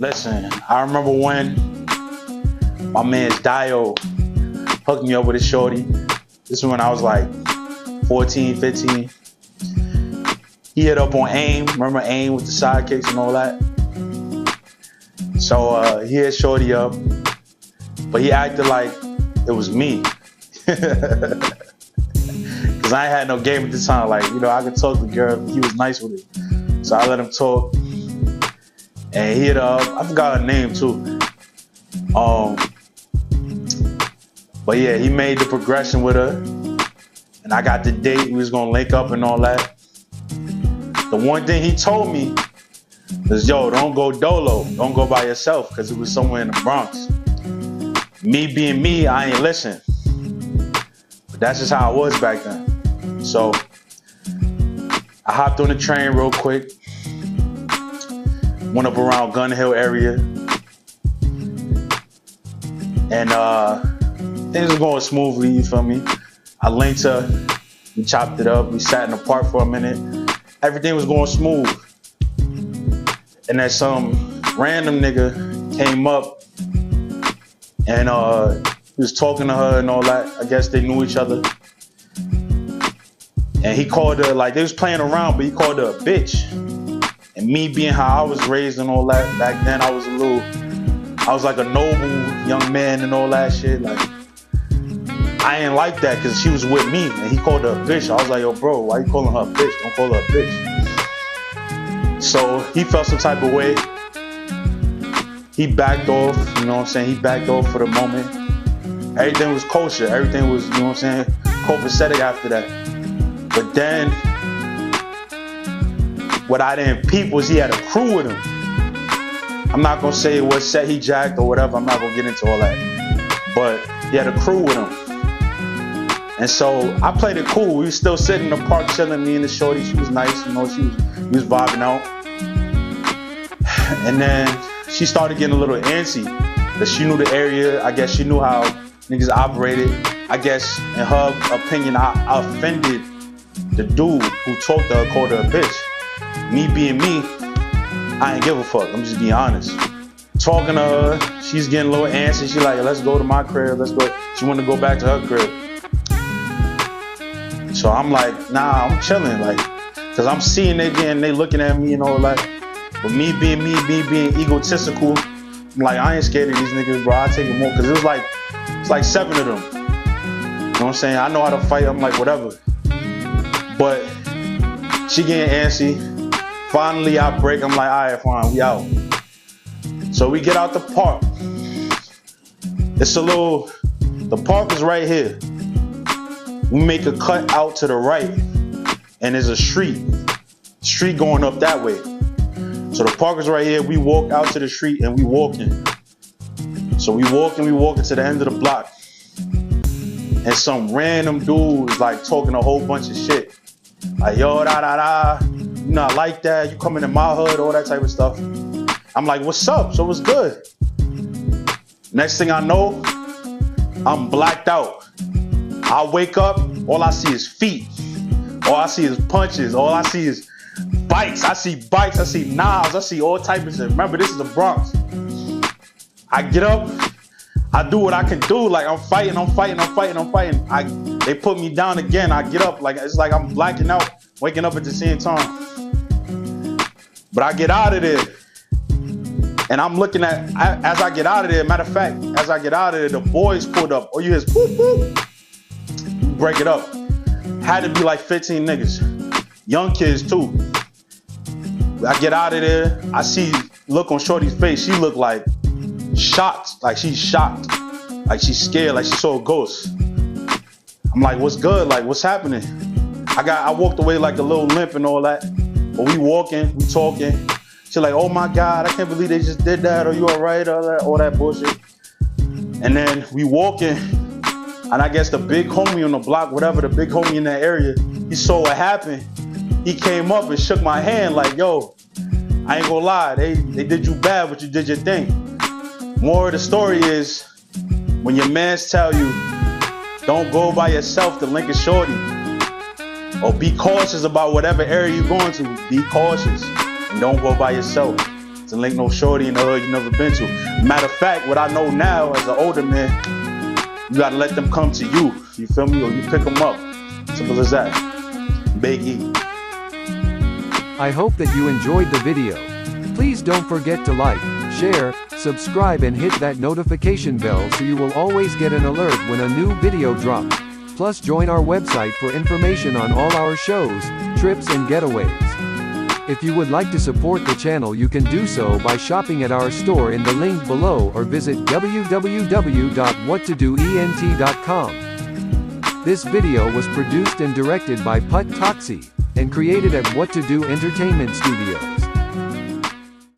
Listen, I remember when my man's Dio hooked me up with a shorty. This is when I was like 14, 15. He hit up on AIM. Remember AIM with the sidekicks and all that? So he hit shorty up, but he acted like it was me. Cause I ain't had no game at the time. Like, I could talk to the girl. He was nice with it. So I let him talk. And he hit up, I forgot her name too. But yeah, he made the progression with her. And I got the date, we was gonna link up and all that. The one thing he told me was, yo, don't go dolo, don't go by yourself, because it was somewhere in the Bronx. Me being me, I ain't listen. But that's just how I was back then. So I hopped on the train real quick, went up around Gun Hill area, and things were going smoothly, you feel me? I linked her, we chopped it up, we sat in the park for a minute. Everything was going smooth. And then some random nigga came up and he was talking to her and all that. I guess they knew each other. And he called her, like, they was playing around, but he called her a bitch. And me being how I was raised and all that, back then I was like a noble young man and all that shit. Like, I ain't like that because she was with me and he called her a bitch. I was like, yo, bro, why you calling her a bitch? Don't call her a bitch. So he felt some type of way. He backed off, you know what I'm saying? He backed off for the moment. Everything was kosher. Everything was, you know what I'm saying, copacetic after that. But then, what I didn't peep was he had a crew with him. I'm not gonna say what set he jacked or whatever. I'm not gonna get into all that. But he had a crew with him. And so I played it cool. We was still sitting in the park chilling, me and the shorty. She was nice, we was vibing out. And then she started getting a little antsy because she knew the area. I guess she knew how niggas operated. I guess in her opinion, I offended the dude who talked to her, called her a bitch. Me being me, I ain't give a fuck. I'm just being honest. Talking to her, she's getting a little antsy. She like, let's go to my crib. Let's go. She wanted to go back to her crib. So I'm like, nah, I'm chilling, like, cause I'm seeing it again, they looking at me and all that. But me being egotistical, I'm like, I ain't scared of these niggas, bro. I'll take them more, cause it's like 7 of them. You know what I'm saying? I know how to fight. I'm like, whatever. But she getting antsy. Finally, I break. I'm like, all right, fine, we out. So we get out the park. The park is right here. We make a cut out to the right, and there's a street going up that way. So the park is right here. We walk out to the street and we walking. So we walking to the end of the block. And some random dude is like talking a whole bunch of shit. Like, yo, you not like that, you coming in my hood, all that type of stuff. I'm like, what's up? So what's good? Next thing I know, I'm blacked out. I wake up, all I see is feet. All I see is punches. All I see is bites. I see bites. I see knives. I see all types of shit. Remember, this is the Bronx. I get up. I do what I can do. Like, I'm fighting. They put me down again. I get up. Like, it's like I'm blacking out, waking up at the same time. But I get out of there. And I'm looking at, as I get out of there, matter of fact, as I get out of there, the boys pulled up. Oh, you hear whoop, whoop. Break it up. Had to be like 15 niggas. Young kids too. I get out of there. I see look on Shorty's face. She looked like shocked. Like she's shocked. Like she's scared. Like she saw a ghost. I'm like, what's good? Like, what's happening? I walked away like a little limp and all that. But we walking, we talking. She's like, oh my God, I can't believe they just did that. Are you all right? All that bullshit. And then we walking. And I guess the big homie on the block, whatever, the big homie in that area, he saw what happened. He came up and shook my hand like, yo, I ain't gonna lie, they did you bad, but you did your thing. More of the story is, when your mans tell you, don't go by yourself to link a shorty, or be cautious about whatever area you're going to, be cautious and don't go by yourself. to link no shorty in the hood you never been to. Matter of fact, what I know now as an older man, you gotta let them come to you. You feel me? Or you pick them up. Simple as that. Big E. I hope that you enjoyed the video. Please don't forget to like, share, subscribe and hit that notification bell so you will always get an alert when a new video drops. Plus join our website for information on all our shows, trips and getaways. If you would like to support the channel, you can do so by shopping at our store in the link below or visit www.whattodoent.com. This video was produced and directed by Put Toxie and created at What To Do Entertainment Studios.